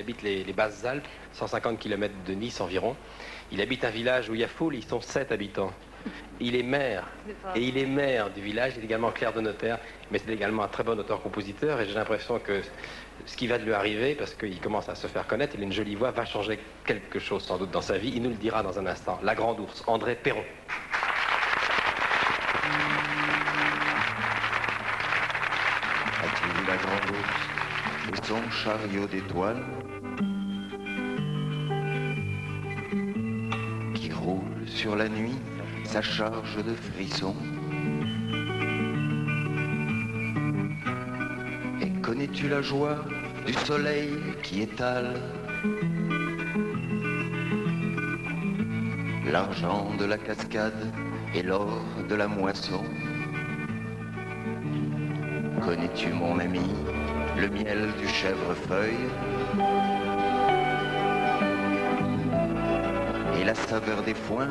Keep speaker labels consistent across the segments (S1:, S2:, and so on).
S1: Il habite les Basses-Alpes, 150 km de Nice environ. Il habite un village où il y a foule, ils sont 7 habitants. Il est maire, et il est maire du village, il est également clerc de notaire, mais c'est également un très bon auteur-compositeur, et j'ai l'impression que ce qui va de lui arriver, parce qu'il commence à se faire connaître, il a une jolie voix, va changer quelque chose sans doute dans sa vie, il nous le dira dans un instant. La Grande Ourse, André Perron.
S2: As-tu vu la Grande Ourse et son chariot d'étoiles qui roule sur la nuit sa charge de frissons? Et connais-tu la joie du soleil qui étale l'argent de la cascade et l'or de la moisson? Connais-tu, mon ami, le miel du chèvrefeuille et la saveur des foins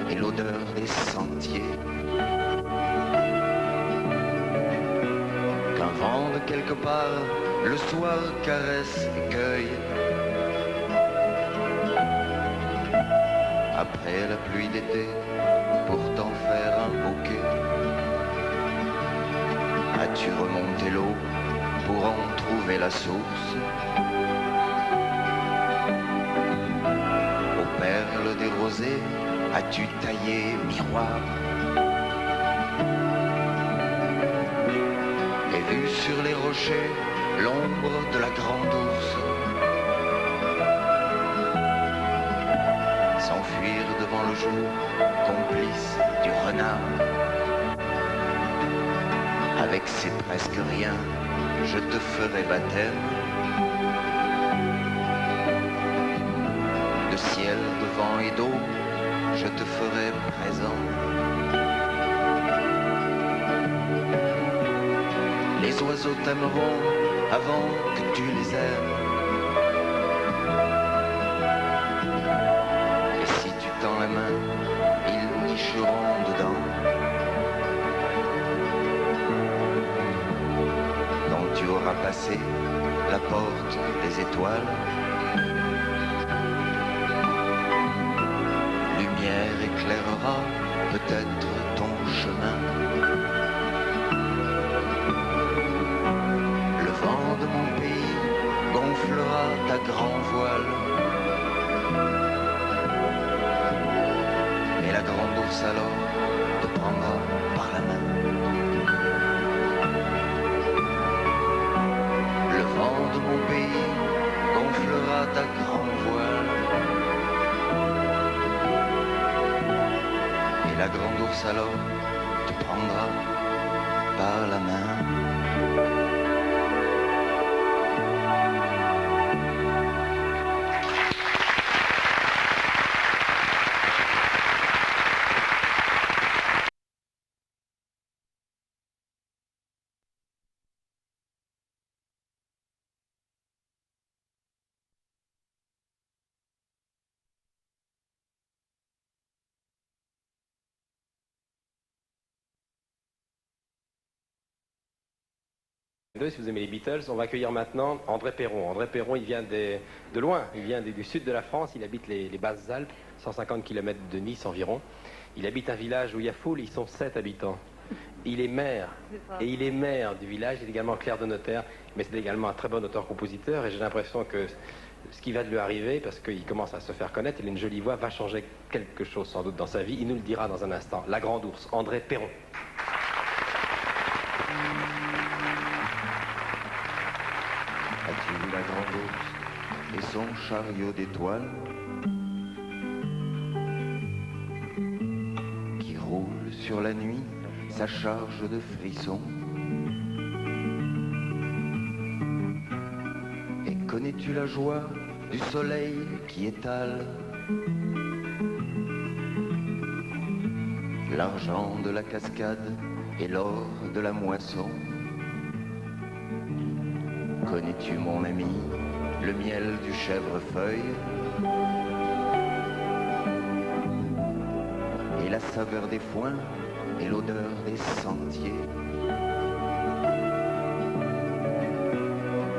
S2: et l'odeur des sentiers? Qu'un vent de quelque part le soir caresse et cueille après la pluie d'été pour t'en faire un bouquet. As-tu remonté l'eau pour en trouver la source? Aux perles des rosées, as-tu taillé miroir? Et vu sur les rochers l'ombre de la Grande Ourse s'enfuir devant le jour, complice du renard? Avec ces presque rien, je te ferai baptême de ciel, de vent et d'eau, je te ferai présent. Les oiseaux t'aimeront avant que tu les aimes. Et si tu tends la main, ils nicheront dedans. Tu auras passé la porte des étoiles. Lumière éclairera peut-être ton chemin. Le vent de mon pays gonflera ta grand voile. Et la Grande Ourse alors te prendra par la main. De mon pays gonflera ta grand voile. Et la Grande Ourse alors te prendra par la main.
S1: Si vous aimez les Beatles, on va accueillir maintenant André Perron. André Perron, il vient de loin, il vient du sud de la France, il habite les Basses-Alpes, 150 km de Nice environ. Il habite un village où il y a foule, ils sont 7 habitants. Il est maire, et il est maire du village, il est également clerc de notaire, mais c'est également un très bon auteur-compositeur, et j'ai l'impression que ce qui va de lui arriver, parce qu'il commence à se faire connaître, il a une jolie voix, va changer quelque chose sans doute dans sa vie, il nous le dira dans un instant. La Grande Ourse, André Perron.
S2: As-tu vu la Grande Ourse et son chariot d'étoiles qui roule sur la nuit sa charge de frissons? Et connais-tu la joie du soleil qui étale l'argent de la cascade et l'or de la moisson? Connais-tu, mon ami, le miel du chèvrefeuille et la saveur des foins et l'odeur des sentiers?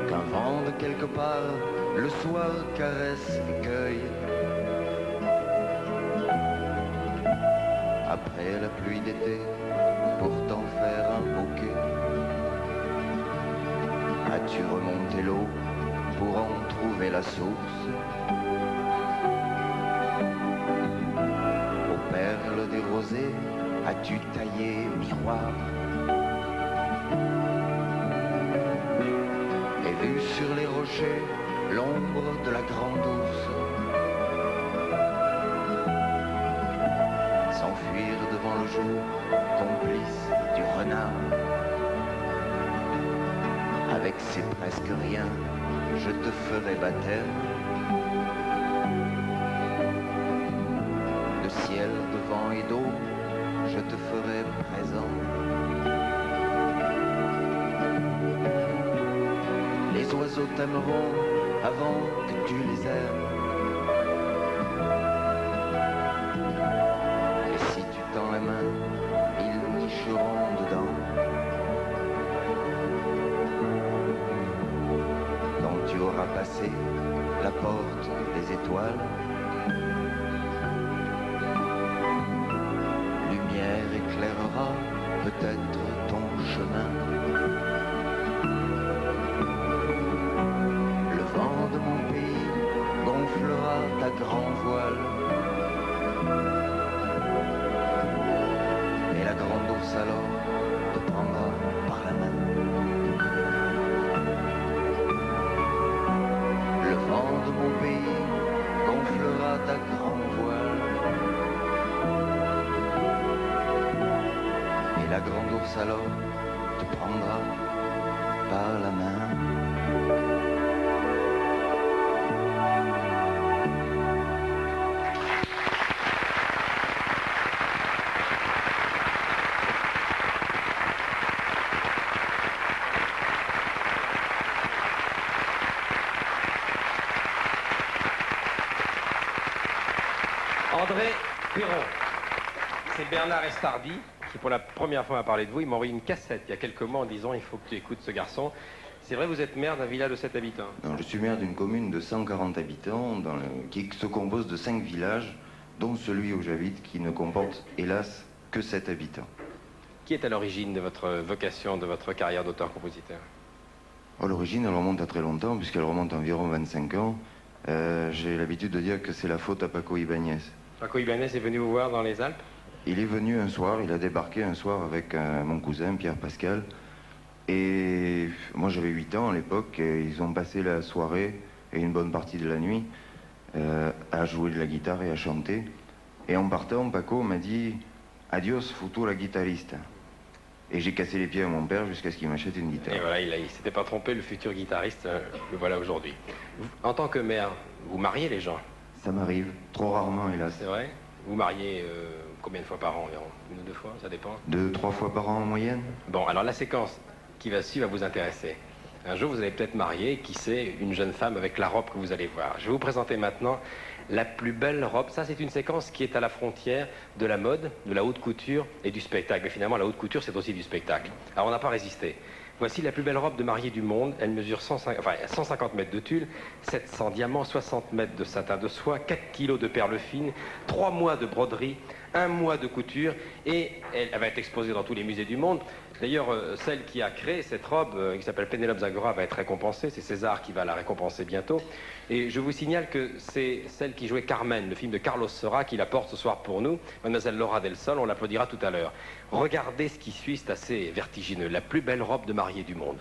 S2: Qu'un vent de quelque part le soir caresse et cueille. Après la pluie d'été, pour t'en faire un bouquet, as-tu remonté l'eau pour en trouver la source? Aux perles des rosées, as-tu taillé miroir? Et vu sur les rochers l'ombre de la grande ours s'enfuir devant le jour, complice du renard. Avec ces presque rien, je te ferai baptême. De ciel, de vent et d'eau, je te ferai présent. Les oiseaux t'aimeront avant que tu les aimes. Et si tu tends la main, ils nicheront dedans. Quand tu auras passé la porte des étoiles, lumière éclairera peut-être ton chemin. Le vent de mon pays gonflera ta grand voile. Et la grande ours alors te prendra par la main. Le vent de mon pays gonflera ta grand voile. Et la grande ours alors te prendra par la main.
S1: André Perron, c'est Bernard Estardi qui pour la première fois m'a parlé de vous. Il m'a envoyé une cassette il y a quelques mois en disant il faut que tu écoutes ce garçon. C'est vrai, vous êtes maire d'un village de 7 habitants?
S2: Non, je suis maire d'une commune de 140 habitants qui se compose de 5 villages, dont celui où j'habite qui ne comporte hélas que 7 habitants.
S1: Qui est à l'origine de votre vocation, de votre carrière d'auteur-compositeur?
S2: Oh, l'origine, elle remonte à très longtemps, puisqu'elle remonte à environ 25 ans. J'ai l'habitude de dire que c'est la faute à Paco Ibáñez.
S1: Paco Ibáñez est venu vous voir dans les Alpes?
S2: Il est venu un soir, il a débarqué un soir avec mon cousin Pierre Pascal. Et moi j'avais 8 ans à l'époque, et ils ont passé la soirée et une bonne partie de la nuit à jouer de la guitare et à chanter. Et en partant, Paco m'a dit « Adios, futura guitarista ». Et j'ai cassé les pieds à mon père jusqu'à ce qu'il m'achète une guitare.
S1: Et voilà, il s'était pas trompé, le futur guitariste, le voilà aujourd'hui. En tant que maire, vous mariez les gens?
S2: Ça m'arrive, trop rarement hélas.
S1: C'est vrai? Vous mariez combien de fois par an environ? 1 ou 2 fois, ça dépend?
S2: 2-3 fois par an en moyenne.
S1: Bon, alors la séquence qui va suivre va vous intéresser. Un jour, vous allez peut-être marier, qui sait, une jeune femme avec la robe que vous allez voir. Je vais vous présenter maintenant la plus belle robe. Ça, c'est une séquence qui est à la frontière de la mode, de la haute couture et du spectacle. Mais finalement, la haute couture, c'est aussi du spectacle. Alors, on n'a pas résisté. Voici la plus belle robe de mariée du monde. Elle mesure 150 mètres de tulle, 700 diamants, 60 mètres de satin de soie, 4 kilos de perles fines, 3 mois de broderie, 1 mois de couture, et elle va être exposée dans tous les musées du monde. D'ailleurs, celle qui a créé cette robe, qui s'appelle Pénélope Zagora, va être récompensée. C'est César qui va la récompenser bientôt. Et je vous signale que c'est celle qui jouait Carmen, le film de Carlos Saura, qui la porte ce soir pour nous, Mademoiselle Laura Del Sol. On l'applaudira tout à l'heure. Regardez ce qui suit, c'est assez vertigineux. La plus belle robe de mariée du monde.